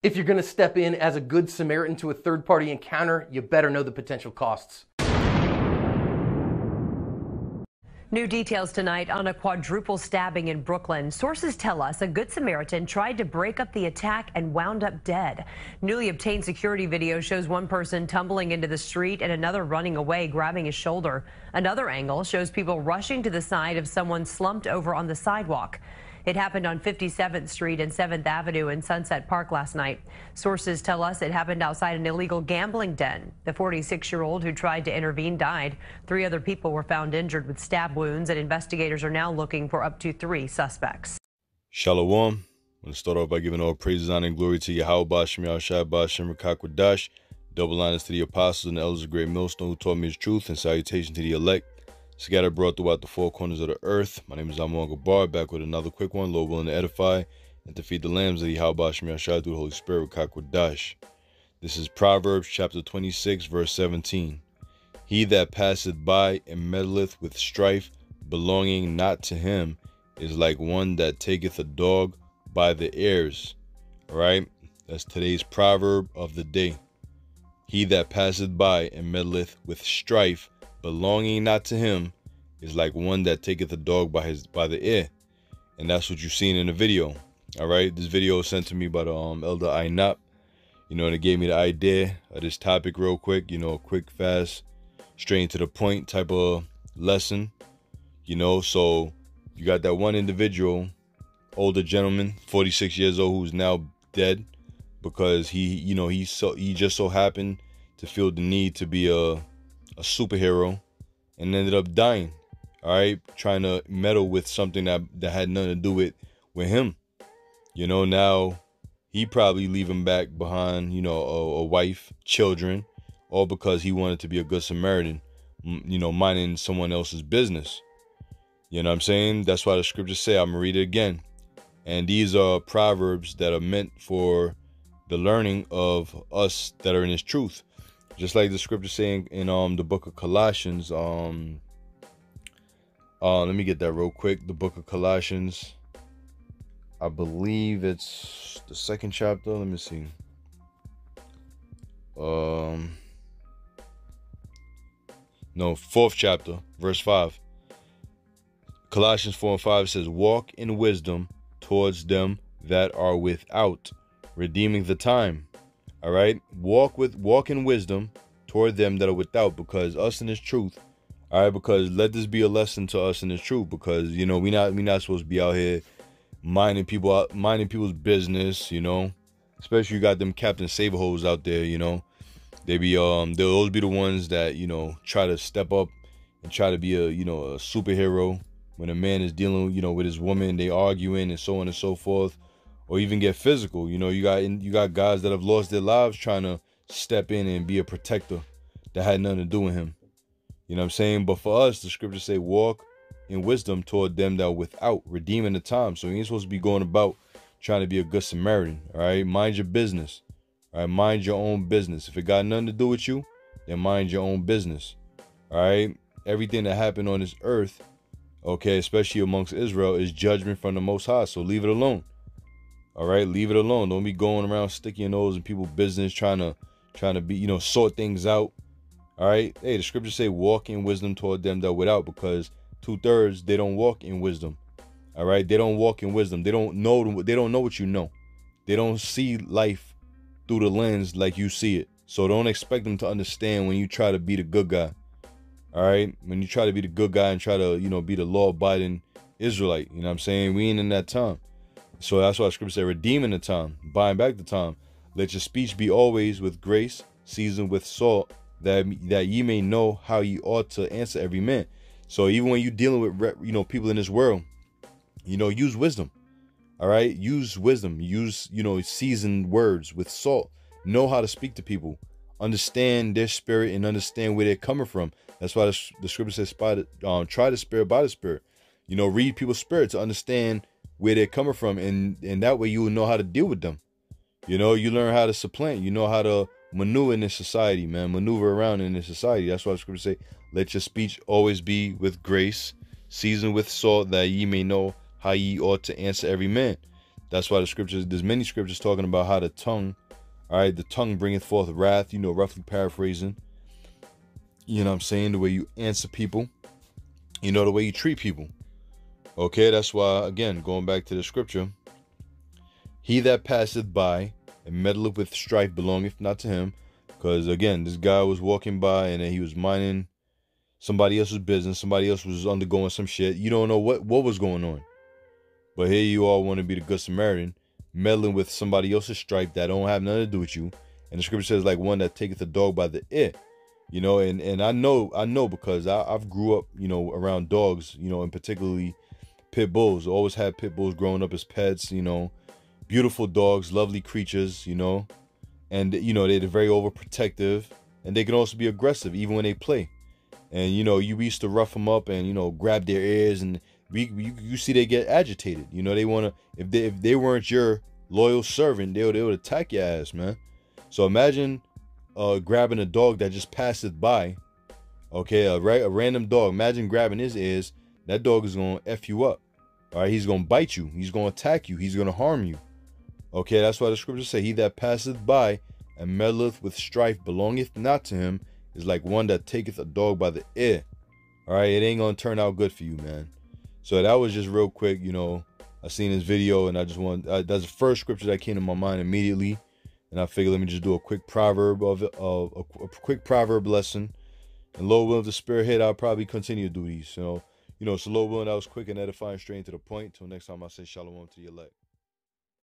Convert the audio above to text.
If you're going to step in as a good Samaritan to a third-party encounter, you better know the potential costs. New details tonight on a quadruple stabbing in Brooklyn. Sources tell us a Good Samaritan tried to break up the attack and wound up dead. Newly obtained security video shows one person tumbling into the street and another running away, grabbing his shoulder. Another angle shows people rushing to the side of someone slumped over on the sidewalk. It happened on 57th Street and 7th Avenue in Sunset Park last night. Sources tell us it happened outside an illegal gambling den. The 46-year-old who tried to intervene died. 3 other people were found injured with stab wounds, and investigators are now looking for up to 3 suspects. Shalom. I'm going to start off by giving all praises, honor, and glory to Yahweh B'Shem Yahushua B'Shem Rakakwadash. Double honors to the apostles and the elders of Great Millstone who taught me his truth, and salutation to the elect scattered abroad throughout the 4 corners of the earth. My name is Amon Gabar, back with another quick one, Lord willing to edify and to feed the lambs of the Yahweh B'Shem Yahushua through the Holy Spirit, Rakakwadash. This is Proverbs chapter 26, verse 17. He that passeth by and meddleth with strife, belonging not to him, is like one that taketh a dog by the ears. All right, that's today's proverb of the day. He that passeth by and meddleth with strife, belonging not to him, is like one that taketh a dog by the ear. And that's what you've seen in the video. All right, this video was sent to me by the elder Ainap. And it gave me the idea of this topic real quick. Quick, fast, straight to the point type of lesson. So you got that one individual, older gentleman, 46 years old, who's now dead because he just so happened to feel the need to be a superhero and ended up dying. All right, trying to meddle with something that had nothing to do with him. Now he probably leaving back behind a wife, children, all because he wanted to be a good Samaritan, minding someone else's business. You know what I'm saying? That's why the scriptures say, I'm gonna read it again. And these are proverbs that are meant for the learning of us that are in his truth. Just like the scripture saying in the book of Colossians. Let me get that real quick. The book of Colossians, I believe it's the 2nd chapter. Let me see. No, 4th chapter, verse 5. Colossians 4:5 says, walk in wisdom towards them that are without, redeeming the time. All right, walk in wisdom toward them that are without, because us in this truth. All right, because let this be a lesson to us in this truth, because we not supposed to be out here minding people's business. Especially you got them Captain Save-A-Hoes out there. They be they'll always be the ones that try to step up and try to be a a superhero when a man is dealing with his woman, they arguing and so on and so forth. Or even get physical. You got guys that have lost their lives trying to step in and be a protector that had nothing to do with him. You know what I'm saying? But for us, the scriptures say, walk in wisdom toward them that are without, redeeming the time. So you ain't supposed to be going about trying to be a good Samaritan. All right, mind your business. All right, mind your own business. If it got nothing to do with you, then mind your own business. All right, everything that happened on this earth, okay, especially amongst Israel, is judgment from the Most High. So leave it alone. All right, leave it alone. Don't be going around sticking your nose in people's business, trying to be, sort things out. All right. Hey, the scriptures say walk in wisdom toward them that are without, because 2/3 they don't walk in wisdom. All right, they don't walk in wisdom. They don't know what you know. They don't see life through the lens like you see it. So don't expect them to understand when you try to be the good guy. All right, when you try to be the good guy and try to be the law-abiding Israelite. You know what I'm saying? We ain't in that time. So that's why the scripture said, redeeming the time, buying back the time. Let your speech be always with grace, seasoned with salt, that ye may know how ye ought to answer every man. So even when you're dealing with people in this world, use wisdom. All right, use wisdom. Use seasoned words with salt. Know how to speak to people. Understand their spirit and understand where they're coming from. That's why the scripture says, try the spirit by the spirit. Read people's spirit to understand where they're coming from, and that way you will know how to deal with them. You learn how to supplant. You know how to maneuver in this society, man. Maneuver around in this society. That's why the scripture say, let your speech always be with grace, seasoned with salt, that ye may know how ye ought to answer every man. That's why there's many scriptures talking about how the tongue, all right, the tongue bringeth forth wrath, roughly paraphrasing. You know what I'm saying? The way you answer people, the way you treat people. Okay, that's why, again, going back to the scripture, he that passeth by and meddleth with strife belongeth not to him. Because, again, this guy was walking by and he was minding somebody else's business. Somebody else was undergoing some shit. You don't know what was going on. But here you all want to be the good Samaritan, meddling with somebody else's strife that don't have nothing to do with you. And the scripture says, like one that taketh a dog by the ear. And I know because I've grew up, around dogs, and particularly pit bulls. I always had pit bulls growing up as pets, beautiful dogs, lovely creatures, and, they're very overprotective, and they can also be aggressive even when they play. And, you used to rough them up and, grab their ears, and you see they get agitated. They want to, if they weren't your loyal servant, they would attack your ass, man. So imagine grabbing a dog that just passeth by. Okay, a random dog. Imagine grabbing his ears. That dog is going to F you up. All right, he's going to bite you. He's going to attack you. He's going to harm you. Okay, that's why the scriptures say, he that passeth by and meddleth with strife belongeth not to him, is like one that taketh a dog by the ear. All right, it ain't going to turn out good for you, man. So that was just real quick, I seen this video and I just that's the first scripture that came to my mind immediately. And I figured let me just do a quick proverb of it, a quick proverb lesson. And Lord willing, the Spirit hit, I'll probably continue to do these. So Lord willing, that was quick and edifying, straight to the point. Till next time, I say shalom to your elect.